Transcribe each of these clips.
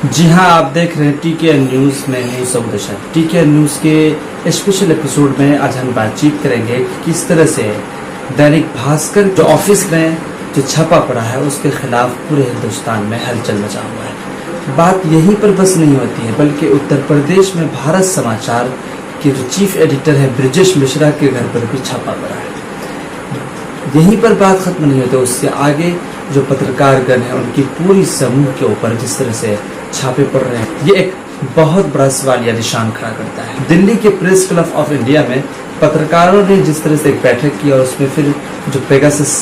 जी हाँ, आप देख रहे हैं टीके न्यूज़ में न्यूज़ सौदशा। टीके न्यूज़ के स्पेशल एपिसोड में आज हम बातचीत करेंगे कि किस तरह से दैनिक भास्कर जो ऑफिस में जो छापा पड़ा है उसके खिलाफ पूरे हिंदुस्तान में हलचल मचा हुआ है। बात यहीं पर बस नहीं होती है, बल्कि उत्तर प्रदेश में भारत समाचार के जो चीफ एडिटर है ब्रिजेश मिश्रा के घर पर भी छापा पड़ा है। यहीं पर बात खत्म नहीं होती, उससे आगे जो पत्रकारगण है उनकी पूरी समूह के ऊपर जिस तरह से छापे पड़ रहे हैं, ये एक बहुत बड़ा सवाल या निशान खड़ा करता है। दिल्ली के प्रेस क्लब ऑफ इंडिया में पत्रकारों ने जिस तरह से एक बैठक की और उसमें फिर जो पेगासस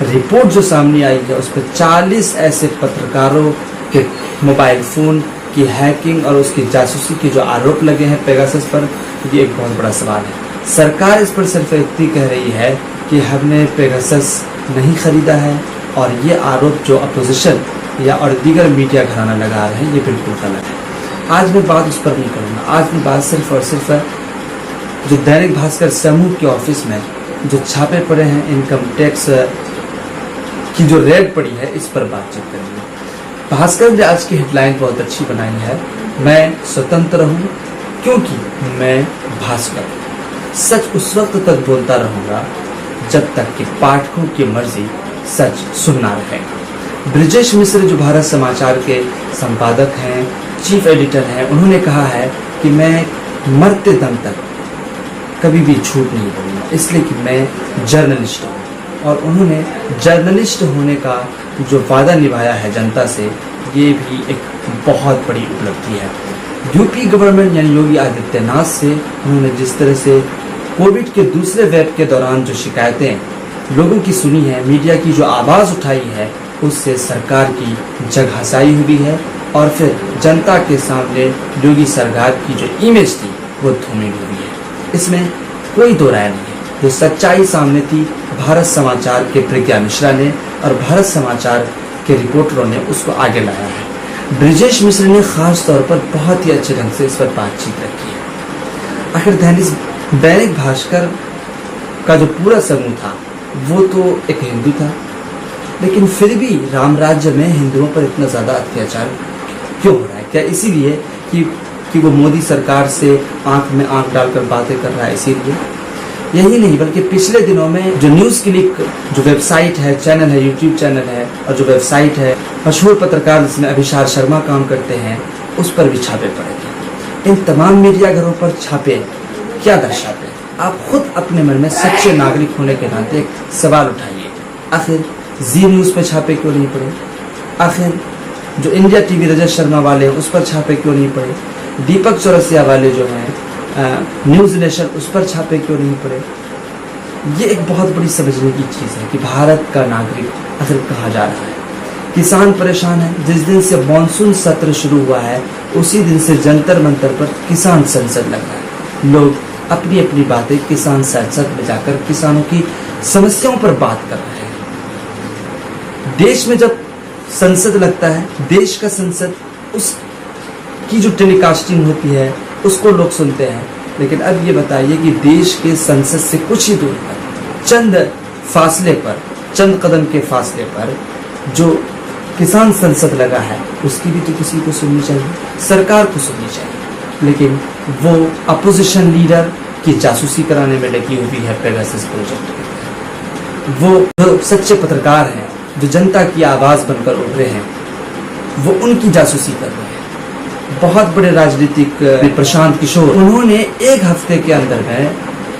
रिपोर्ट जो सामने आई है उस पर 40 ऐसे पत्रकारों के मोबाइल फोन की हैकिंग और उसकी जासूसी के जो आरोप लगे हैं पेगासस पर, ये एक बहुत बड़ा सवाल है। सरकार इस पर सिर्फ इतनी कह रही है कि हमने पेगासस नहीं खरीदा है, और ये आरोप जो अपोजिशन या और दीगर मीडिया घराना लगा रहे हैं ये बिल्कुल गलत है। आज मैं बात उस पर नहीं करूँगा, आज मैं बात सिर्फ और सिर्फ जो दैनिक भास्कर समूह के ऑफिस में जो छापे पड़े हैं, इनकम टैक्स की जो रेड पड़ी है, इस पर बातचीत करेंगे। भास्कर ने आज की हेडलाइन बहुत अच्छी बनाई है, मैं स्वतंत्र हूँ क्योंकि मैं भास्कर। सच उस वक्त तक बोलता रहूँगा जब तक कि पाठकों की मर्जी सच सुनना रहेगा। ब्रिजेश मिश्र जो भारत समाचार के संपादक हैं, चीफ एडिटर हैं, उन्होंने कहा है कि मैं मरते दम तक कभी भी झूठ नहीं बोलूँगा, इसलिए कि मैं जर्नलिस्ट हूँ। और उन्होंने जर्नलिस्ट होने का जो वादा निभाया है जनता से, ये भी एक बहुत बड़ी उपलब्धि है। यूपी गवर्नमेंट यानी योगी आदित्यनाथ से उन्होंने जिस तरह से कोविड के दूसरे वेव के दौरान जो शिकायतें लोगों की सुनी है, मीडिया की जो आवाज़ उठाई है, उससे सरकार की जगहसाई हुई है और फिर जनता के सामने योगी सरकार की जो इमेज थी वो धूमिल हुई है। इसमें कोई दो राय नहीं है। जो सच्चाई सामने थी, भारत समाचार के प्रज्ञा मिश्रा ने और भारत समाचार के रिपोर्टरों ने उसको आगे लाया है। ब्रिजेश मिश्र ने खास तौर पर बहुत ही अच्छे ढंग से इस पर बातचीत रखी है। आखिर दैनिक भास्कर का जो पूरा समूह था वो तो एक हिंदू था, लेकिन फिर भी राम राज्य में हिंदुओं पर इतना ज़्यादा अत्याचार क्यों हो रहा है? क्या इसीलिए कि वो मोदी सरकार से आंख में आंख डालकर बातें कर रहा है? इसीलिए यही नहीं, बल्कि पिछले दिनों में जो न्यूज़ क्लिक जो वेबसाइट है, चैनल है, यूट्यूब चैनल है और जो वेबसाइट है, मशहूर पत्रकार जिसमें अभिषार शर्मा काम करते हैं, उस पर भी छापे पड़े थे। इन तमाम मीडिया घरों पर छापे क्या दर्शाते हैं? आप खुद अपने मन में सच्चे नागरिक होने के नाते एक सवाल उठाइए, आखिर जी न्यूज़ पर छापे क्यों नहीं पड़े? आखिर जो इंडिया टीवी रजत शर्मा वाले हैं उस पर छापे क्यों नहीं पड़े? दीपक चौरसिया वाले जो हैं न्यूज़ नेशन, उस पर छापे क्यों नहीं पड़े? ये एक बहुत बड़ी समझने की चीज़ है कि भारत का नागरिक आखिर कहाँ जा रहा है। किसान परेशान है। जिस दिन से मानसून सत्र शुरू हुआ है उसी दिन से जंतर मंतर पर किसान संसद लग रहा है। लोग अपनी अपनी बातें किसान संसद में जाकर किसानों की समस्याओं पर बात कर रहे हैं। देश में जब संसद लगता है, देश का संसद, उसकी जो टेलीकास्टिंग होती है उसको लोग सुनते हैं। लेकिन अब ये बताइए कि देश के संसद से कुछ ही दूर पर, चंद फासले पर, चंद कदम के फासले पर जो किसान संसद लगा है, उसकी भी तो किसी को सुननी चाहिए, सरकार को सुननी चाहिए। लेकिन वो अपोजिशन लीडर की जासूसी कराने में लगी हुई है पेगासस प्रोजेक्ट। वो जो सच्चे पत्रकार हैं, जो जनता की आवाज़ बनकर उठ रहे हैं, वो उनकी जासूसी कर रहे हैं। बहुत बड़े राजनीतिक प्रशांत किशोर, उन्होंने एक हफ्ते के अंदर में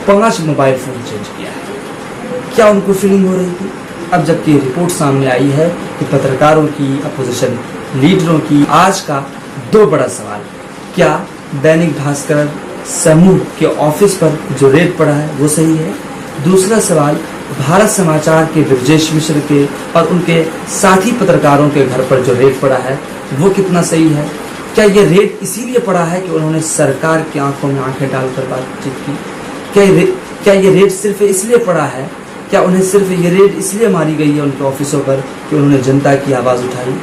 5 मोबाइल फोन चेंज किया है। क्या उनको फीलिंग हो रही थी? अब जबकि रिपोर्ट सामने आई है कि पत्रकारों की, अपोजिशन लीडरों की, आज का 2 बड़ा सवाल, क्या दैनिक भास्कर समूह के ऑफिस पर जो रेड पड़ा है वो सही है? दूसरा सवाल, भारत समाचार के ब्रिजेश मिश्र के और उनके साथी पत्रकारों के घर पर जो रेड पड़ा है वो कितना सही है? क्या ये रेड इसीलिए पड़ा है कि उन्होंने सरकार की आंखों में आंखें डालकर बातचीत की? क्या ये रेड सिर्फ इसलिए पड़ा है? क्या उन्हें सिर्फ ये रेड इसलिए मारी गई है उनके ऑफिसों पर कि उन्होंने जनता की आवाज़ उठाई?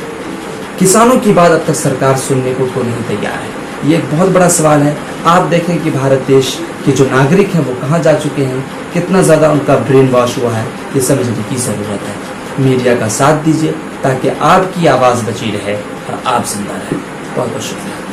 किसानों की बात अब तक सरकार सुनने को क्यों नहीं तैयार है? ये एक बहुत बड़ा सवाल है। आप देखें कि भारत देश के जो नागरिक हैं वो कहाँ जा चुके हैं, कितना ज़्यादा उनका ब्रेन वॉश हुआ है, ये समझने की ज़रूरत है। मीडिया का साथ दीजिए ताकि आपकी आवाज़ बची रहे और आप जिंदा रहें। बहुत बहुत शुक्रिया।